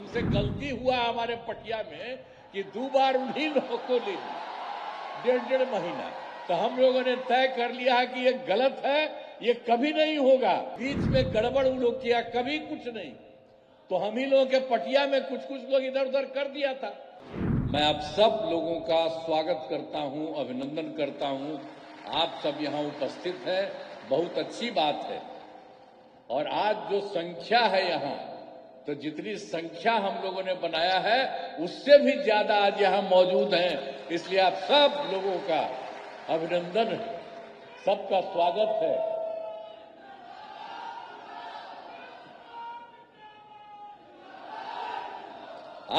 हमसे गलती हुआ हमारे पटिया में कि 2 बार उन्हीं लोगों को ले लिया, 1.5 महीना। तो हम लोगों ने तय कर लिया है कि ये गलत है, ये कभी नहीं होगा। बीच में गड़बड़ उन लोग किया, कभी कुछ नहीं। तो हम ही लोगों के पटिया में कुछ लोग इधर उधर कर दिया था। मैं आप सब लोगों का स्वागत करता हूं, अभिनंदन करता हूं। आप सब यहां उपस्थित हैं, बहुत अच्छी बात है। और आज जो संख्या है यहां, तो जितनी संख्या हम लोगों ने बनाया है उससे भी ज्यादा आज यहां मौजूद हैं। इसलिए आप सब लोगों का अभिनंदन है, सबका स्वागत है।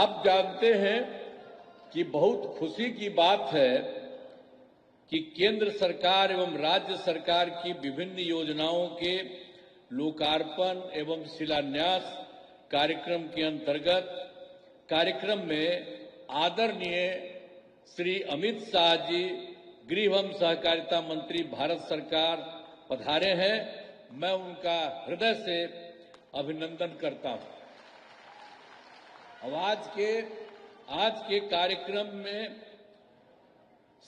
आप जानते हैं कि बहुत खुशी की बात है कि केंद्र सरकार एवं राज्य सरकार की विभिन्न योजनाओं के लोकार्पण एवं शिलान्यास कार्यक्रम के अंतर्गत कार्यक्रम में आदरणीय श्री अमित शाह जी, गृह एवं सहकारिता मंत्री, भारत सरकार पधारे हैं। मैं उनका हृदय से अभिनंदन करता हूं। अब आज के कार्यक्रम में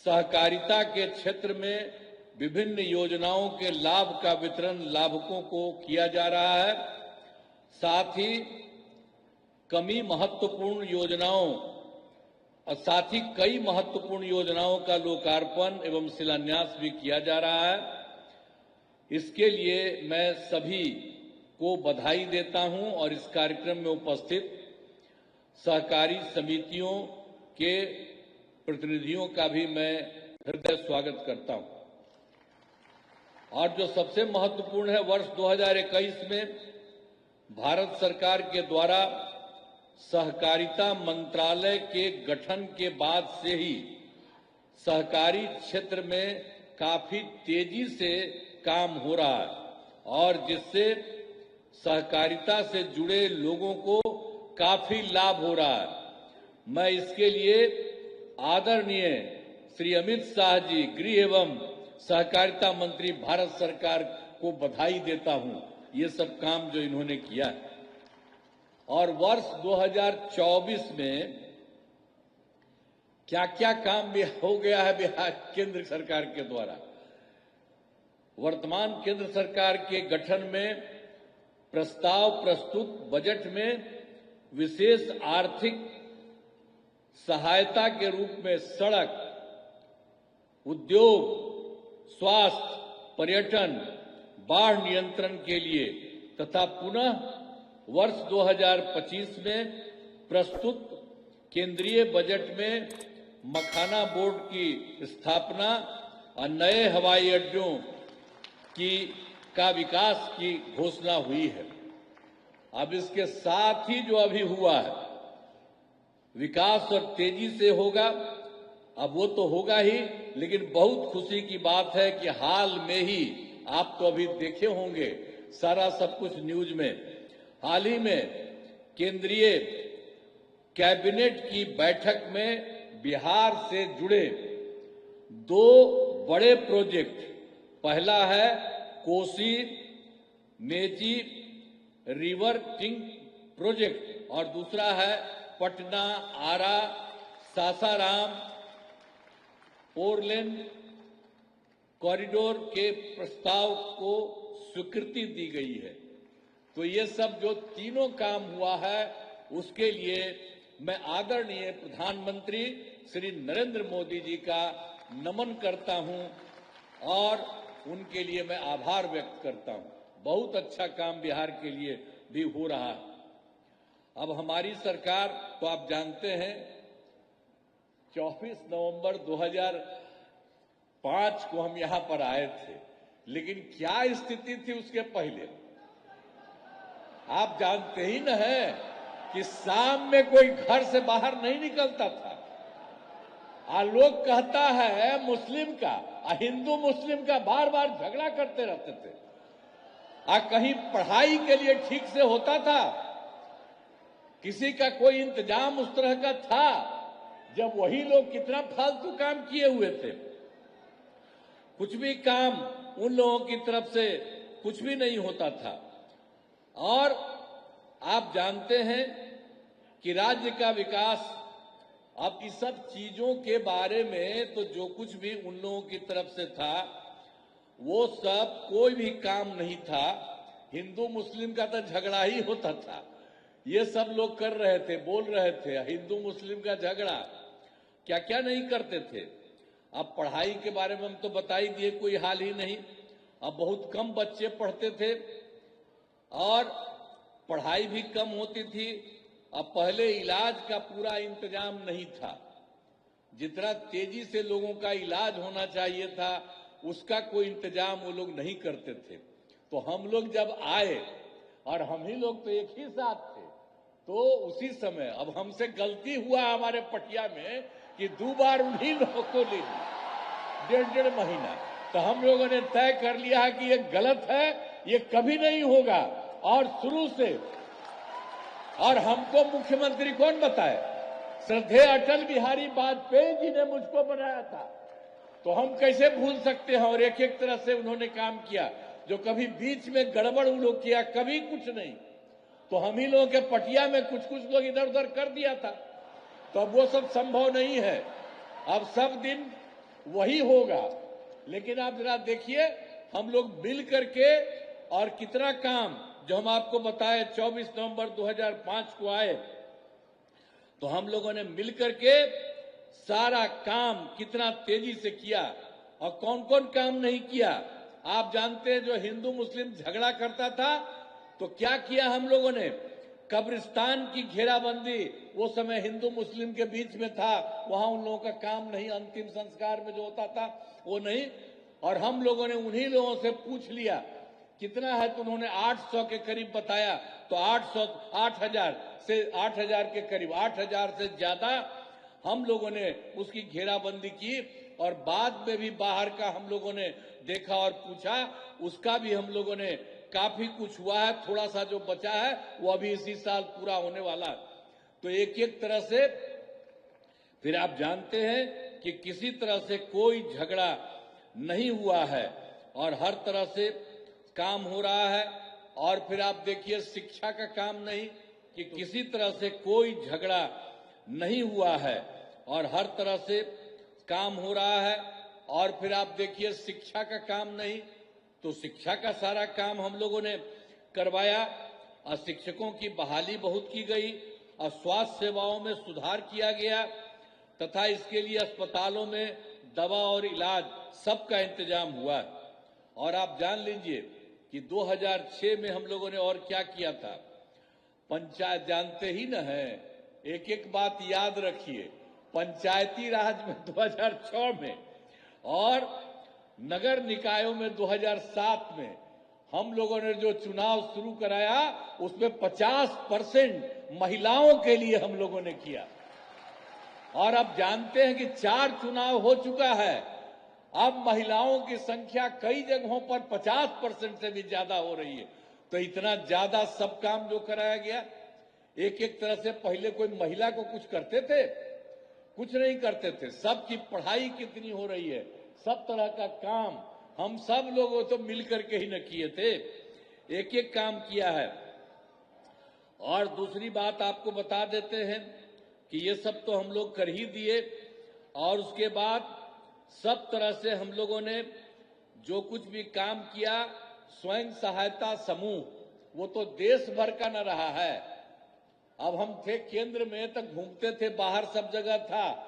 सहकारिता के क्षेत्र में विभिन्न योजनाओं के लाभ का वितरण लाभुकों को किया जा रहा है। साथ ही कई महत्वपूर्ण योजनाओं का लोकार्पण एवं शिलान्यास भी किया जा रहा है। इसके लिए मैं सभी को बधाई देता हूं और इस कार्यक्रम में उपस्थित सहकारी समितियों के प्रतिनिधियों का भी मैं हृदय स्वागत करता हूं। और जो सबसे महत्वपूर्ण है, वर्ष 2021 में भारत सरकार के द्वारा सहकारिता मंत्रालय के गठन के बाद से ही सहकारी क्षेत्र में काफी तेजी से काम हो रहा है और जिससे सहकारिता से जुड़े लोगों को काफी लाभ हो रहा है। मैं इसके लिए आदरणीय श्री अमित शाह जी, गृह एवं सहकारिता मंत्री, भारत सरकार को बधाई देता हूं, ये सब काम जो इन्होंने किया है। और वर्ष 2024 में क्या क्या काम भी हो गया है बिहार केंद्र सरकार के द्वारा। वर्तमान केंद्र सरकार के गठन में प्रस्ताव प्रस्तुत बजट में विशेष आर्थिक सहायता के रूप में सड़क, उद्योग, स्वास्थ्य, पर्यटन, बाढ़ नियंत्रण के लिए तथा पुनः वर्ष 2025 में प्रस्तुत केंद्रीय बजट में मखाना बोर्ड की स्थापना और नए हवाई अड्डों का विकास की घोषणा हुई है। अब इसके साथ ही जो अभी हुआ है विकास और तेजी से होगा, अब वो तो होगा ही, लेकिन बहुत खुशी की बात है कि हाल में ही आप तो अभी देखे होंगे सारा सब कुछ न्यूज में, हाल ही में केंद्रीय कैबिनेट की बैठक में बिहार से जुड़े 2 बड़े प्रोजेक्ट, पहला है Kosi Mechi river tank project और दूसरा है पटना आरा सासाराम 4 लेन कॉरिडोर के प्रस्ताव को स्वीकृति दी गई है। तो ये सब जो तीनों काम हुआ है उसके लिए मैं आदरणीय प्रधानमंत्री श्री नरेंद्र मोदी जी का नमन करता हूं और उनके लिए मैं आभार व्यक्त करता हूं। बहुत अच्छा काम बिहार के लिए भी हो रहा है। अब हमारी सरकार, तो आप जानते हैं 24 नवंबर 2005 को हम यहां पर आए थे, लेकिन क्या स्थिति थी उसके पहले आप जानते ही न है कि शाम में कोई घर से बाहर नहीं निकलता था। लोग कहता है मुस्लिम का हिंदू मुस्लिम का बार बार झगड़ा करते रहते थे। कहीं पढ़ाई के लिए ठीक से होता था, किसी का कोई इंतजाम उस तरह का था, जब वही लोग कितना फालतू काम किए हुए थे। कुछ भी काम उन लोगों की तरफ से कुछ भी नहीं होता था। और आप जानते हैं कि राज्य का विकास, अब इस सब चीजों के बारे में तो जो कुछ भी उन लोगों की तरफ से था वो सब कोई भी काम नहीं था। हिंदू मुस्लिम का तो झगड़ा ही होता था, ये सब लोग कर रहे थे, बोल रहे थे हिंदू मुस्लिम का झगड़ा, क्या क्या नहीं करते थे। अब पढ़ाई के बारे में हम तो बता ही दिए, कोई हाल ही नहीं। अब बहुत कम बच्चे पढ़ते थे और पढ़ाई भी कम होती थी। अब पहले इलाज का पूरा इंतजाम नहीं था, जितना तेजी से लोगों का इलाज होना चाहिए था उसका कोई इंतजाम वो लोग नहीं करते थे। तो हम लोग जब आए, और हम ही लोग तो एक ही साथ थे, तो उसी समय अब हमसे गलती हुआ हमारे पटिया में कि 2 बार उन्हीं लोगों को ले ली 1.5 महीना। तो हम लोगों ने तय कर लिया है कि ये गलत है, ये कभी नहीं होगा। और शुरू से, और हमको मुख्यमंत्री कौन बताए? श्रद्धेय अटल बिहारी वाजपेयी जी ने मुझको बनाया था, तो हम कैसे भूल सकते हैं। और एक एक तरह से उन्होंने काम किया, जो कभी बीच में गड़बड़ उन लोग किया, कभी कुछ नहीं। तो हम ही लोगों के पटिया में कुछ कुछ लोग इधर उधर कर दिया था, तो अब वो सब संभव नहीं है। अब सब दिन वही होगा। लेकिन आप जरा देखिए, हम लोग मिल करके और कितना काम, जो हम आपको बताए 24 नवंबर 2005 को आए, तो हम लोगों ने मिल करके सारा काम कितना तेजी से किया और कौन कौन काम नहीं किया। आप जानते हैं, जो हिंदू मुस्लिम झगड़ा करता था तो क्या किया हम लोगों ने? कब्रिस्तान की घेराबंदी, वो समय हिंदू मुस्लिम के बीच में था, वहां उन लोगों का काम नहीं, अंतिम संस्कार में जो होता था वो नहीं। और हम लोगों ने उन्हीं लोगों से पूछ लिया कितना है, तो उन्होंने 800 के करीब बताया। तो 8,000 के करीब, 8,000 से ज्यादा हम लोगों ने उसकी घेराबंदी की। और बाद में भी बाहर का हम लोगों ने देखा और पूछा, उसका भी हम लोगों ने काफी कुछ हुआ है। थोड़ा सा जो बचा है वो अभी इसी साल पूरा होने वाला। तो एक एक तरह से फिर आप जानते हैं कि किसी तरह से कोई झगड़ा नहीं हुआ है और हर तरह से काम हो रहा है। और फिर आप देखिए, शिक्षा का काम नहीं, कि किसी तरह से कोई झगड़ा नहीं हुआ है और हर तरह से काम हो रहा है। और फिर आप देखिए, शिक्षा का काम नहीं, तो शिक्षा का सारा काम हम लोगों ने करवाया और शिक्षकों की बहाली बहुत की गई और स्वास्थ्य सेवाओं में सुधार किया गया तथा इसके लिए अस्पतालों में दवा और इलाज सबका इंतजाम हुआ। और आप जान लीजिए कि 2006 में हम लोगों ने और क्या किया था। पंचायत जानते ही न है, एक एक बात याद रखिए। पंचायती राज में 2006 में और नगर निकायों में 2007 में हम लोगों ने जो चुनाव शुरू कराया, उसमें 50% महिलाओं के लिए हम लोगों ने किया। और अब जानते हैं कि 4 चुनाव हो चुका है, अब महिलाओं की संख्या कई जगहों पर 50% से भी ज्यादा हो रही है। तो इतना ज्यादा सब काम जो कराया गया, एक एक तरह से पहले कोई महिला को कुछ करते थे? कुछ नहीं करते थे। सबकी पढ़ाई कितनी हो रही है, सब तरह का काम हम सब लोगों तो मिलकर के ही न किए थे, एक एक काम किया है। और दूसरी बात आपको बता देते हैं कि ये सब तो हम लोग कर ही दिए। और उसके बाद सब तरह से हम लोगों ने जो कुछ भी काम किया, स्वयं सहायता समूह, वो तो देश भर का न रहा है। अब हम थे केंद्र में, तक घूमते थे, बाहर सब जगह था।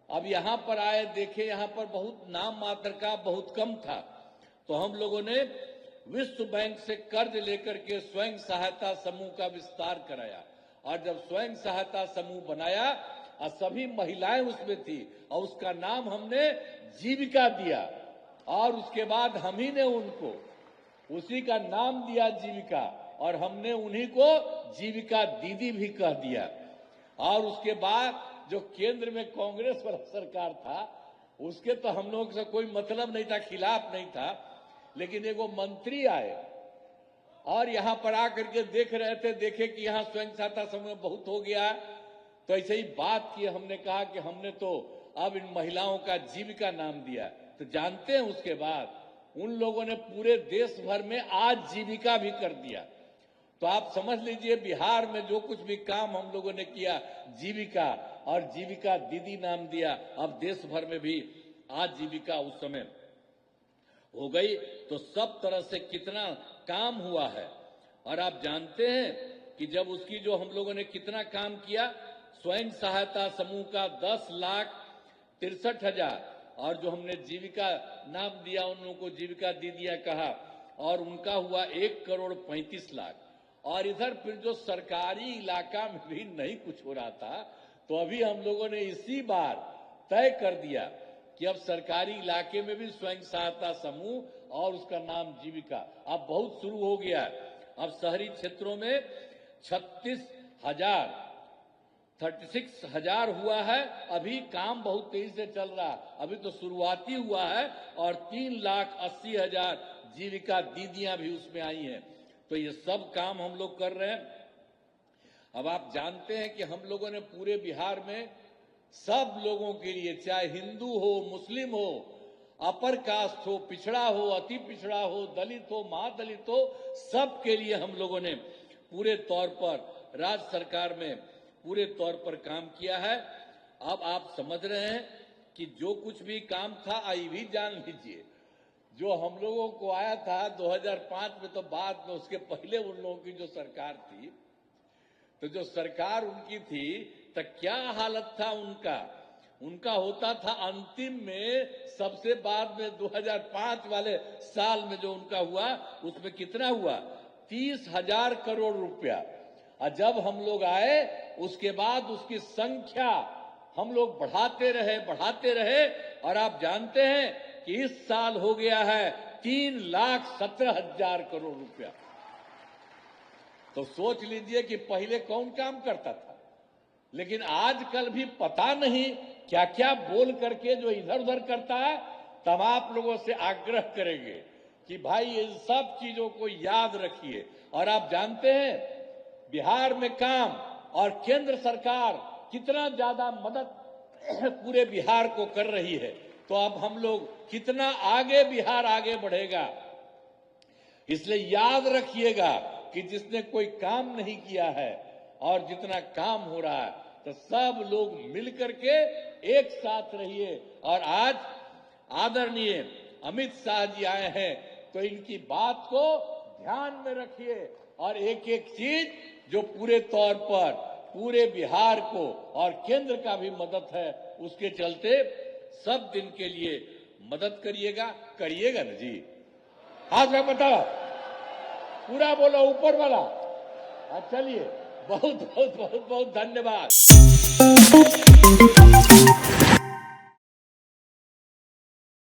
अब यहां पर आए, देखे यहां पर बहुत नाम मात्र का, बहुत कम था। तो हम लोगों ने विश्व बैंक से कर्ज लेकर के स्वयं सहायता समूह का विस्तार कराया। और जब स्वयं सहायता समूह बनाया और सभी महिलाएं उसमें थी, और उसका नाम हमने जीविका दिया। और उसके बाद हम ही ने उनको उसी का नाम दिया जीविका, और हमने उन्हीं को जीविका दीदी भी कह दिया। और उसके बाद जो केंद्र में कांग्रेस वाला सरकार था, उसके तो हम लोग से कोई मतलब नहीं था, खिलाफ नहीं था। लेकिन एगो मंत्री आए और यहां पर आकर के देख रहे थे, देखे कि यहां स्वयं सहायता समूह बहुत हो गया, तो ऐसे ही बात की। हमने कहा कि हमने तो अब इन महिलाओं का जीविका नाम दिया। तो जानते हैं, उसके बाद उन लोगों ने पूरे देश भर में आज जीविका भी कर दिया। तो आप समझ लीजिए बिहार में जो कुछ भी काम हम लोगों ने किया, जीविका और जीविका दीदी नाम दिया, अब देश भर में भी आज जीविका उस समय हो गई, तो सब तरह से कितना काम हुआ है। और आप जानते हैं कि जब उसकी जो हम लोगों ने कितना काम किया, स्वयं सहायता समूह का 10,63,000 और जो हमने जीविका नाम दिया उन लोगों को जीविका दीदियां कहा, और उनका हुआ 1,35,00,000। और इधर फिर जो सरकारी इलाका में भी नहीं कुछ हो रहा था, तो अभी हम लोगों ने इसी बार तय कर दिया कि अब सरकारी इलाके में भी स्वयं सहायता समूह और उसका नाम जीविका अब बहुत शुरू हो गया है। अब शहरी क्षेत्रों में 36,000 हुआ है। अभी काम बहुत तेजी से चल रहा है, अभी तो शुरुआती हुआ है, और 3,80,000 जीविका दीदियां भी उसमें आई हैं। तो ये सब काम हम लोग कर रहे हैं। अब आप जानते हैं कि हम लोगों ने पूरे बिहार में सब लोगों के लिए, चाहे हिंदू हो, मुस्लिम हो, अपर कास्ट हो, पिछड़ा हो, अति पिछड़ा हो, दलित हो, महादलित हो, सब के लिए हम लोगों ने पूरे तौर पर राज्य सरकार में पूरे तौर पर काम किया है। अब आप समझ रहे हैं कि जो कुछ भी काम था, ये भी जान लीजिए, जो हम लोगों को आया था 2005 में, तो बाद में उसके पहले उन लोगों की जो सरकार थी, तो जो सरकार उनकी थी, तो क्या हालत था उनका होता था अंतिम में, सबसे बाद में 2005 वाले साल में जो उनका हुआ, उसमें कितना हुआ, 30,000 करोड़ रुपया। और जब हम लोग आए उसके बाद उसकी संख्या हम लोग बढ़ाते रहे, और आप जानते हैं कि इस साल हो गया है 3,17,000 करोड़ रुपया। तो सोच लीजिए कि पहले कौन काम करता था, लेकिन आजकल भी पता नहीं क्या क्या बोल करके जो इधर उधर करता है। तब आप लोगों से आग्रह करेंगे कि भाई इन सब चीजों को याद रखिए। और आप जानते हैं बिहार में काम और केंद्र सरकार कितना ज्यादा मदद पूरे बिहार को कर रही है, तो अब हम लोग कितना आगे बिहार आगे बढ़ेगा। इसलिए याद रखिएगा कि जिसने कोई काम नहीं किया है और जितना काम हो रहा है, तो सब लोग मिलकर के एक साथ रहिए। और आज आदरणीय अमित शाह जी आए हैं, तो इनकी बात को ध्यान में रखिए, और एक एक चीज जो पूरे तौर पर पूरे बिहार को और केंद्र का भी मदद है, उसके चलते सब दिन के लिए मदद करिएगा ना जी। हाथ में बताओ, पूरा बोलो, ऊपर वाला। चलिए, बहुत बहुत बहुत बहुत धन्यवाद।